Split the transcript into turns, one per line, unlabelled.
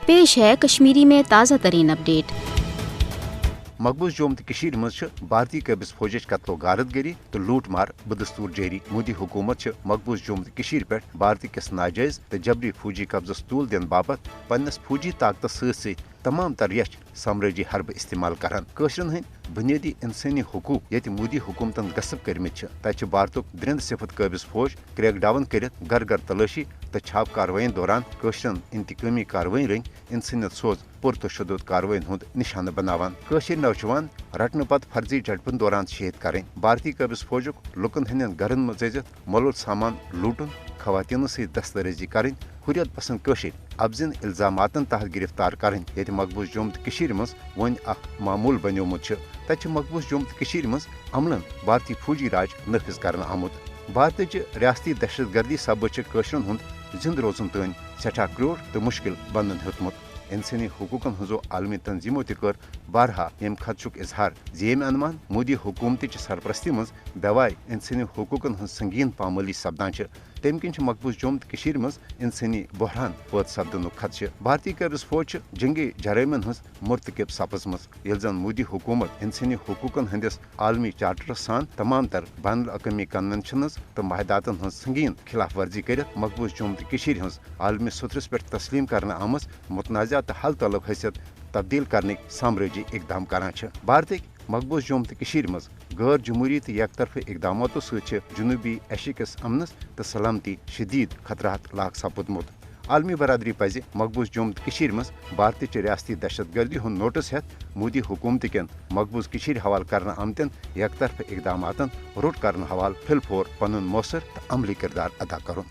पेश है कश्मीरी में ताज़ा तरीन अपडेट।
मकबूज जोम तो मज भारतीय कबिस फौज कत्लो गारतगरी तो लूट मार बदस्तूर जारी। मोदी हुकूमत मकबूज जोम तो पे भारतीय किस नाजायज तो जबरी फौजी कब्जस तूल दिन बाबत पन्नस फौजी ताकत सत तमाम तर यश साम्राजी हरब इस्तेमाल करान। कशरन हंद बुनियादी इंसानी हकूक ये मोदी हुकूमतन गसब करमित तत भारत द्रिंद सिफत कबिस फौज क्रैक डाउन कर घर घर तलाशी तो छाप कार्रवाई दौरान कशरन इंतकामी कार्रवाई रंग इंसानियत सोज पुरतशुद कार्रवाई हूं निशान बनावान। कशर नौजवान रटने पत फर्जी झड़पन दौरान शहीद करें। भारतीय कबिस फौजुक लुकन हंदन घरन मजित मोलूल सामान लूटन खवातीन सत दस्तरेजी करें हुरियत पसंद कशर अफजन इल्जामातन तहत गिरफ्तार करें। ये मकबूज जोम तो मज वन मामूल बनोमुत तत मकबूज जोम तो मज अमलन भारतीय फौजी राज नफिज कर आमुत। भारत रियासती दहशत गर्दी सबब कशरन हूं जिंद रोजन तन सठा क्रोर तो मुश्किल बनन हेतमुत। इंसानी हकूकन हजो आलमी तंजीमों कर बारहा यम खदशुक इजहार जेम अनुमान मोदी हुकूमत सरपरस्ती मज दवाई इंसानी हकूकन हज संगीन पामाली सपदान तम किन मकबूज जोम तो मज इंसानी बहरान पद सपदन खदश। भारतीय कबिस फौज जंगी जराइमन हज मुर्तकब सपजमज ये जन मोदी हुकूमत इंसानी हकूकन हंदिस आलमी चार्टर सान तमाम तर बैन अवी कन्वेंशन तो माहदातन हज संगीन खिलाफ वर्जी कर मकबूज जोम तो हज आलमी सतरस पे तस्लीम कर आमज मुतनाज़ा तो हल तलब हैसियत तब्दील करने साम्राजी इकदाम करान। भारत मकबूज जोम तो मज गैर जमहूरी तो एक तरफ इकदामों जनूबी एशियस अमनस तो सलामती शदीद खतरात लाक सपुदमुत। आलमी बरदरी पज मकबूज जोम तो मज भारत रियासती दहशत गर्दी हूं नोटिस हेत मोदी हुकूमत कन मकबूज हवाल कर आमतन एक तरफ इकदामातन रुट कर हवाल फिलफोर पन मौसर तो अमली किरदार अदा कर।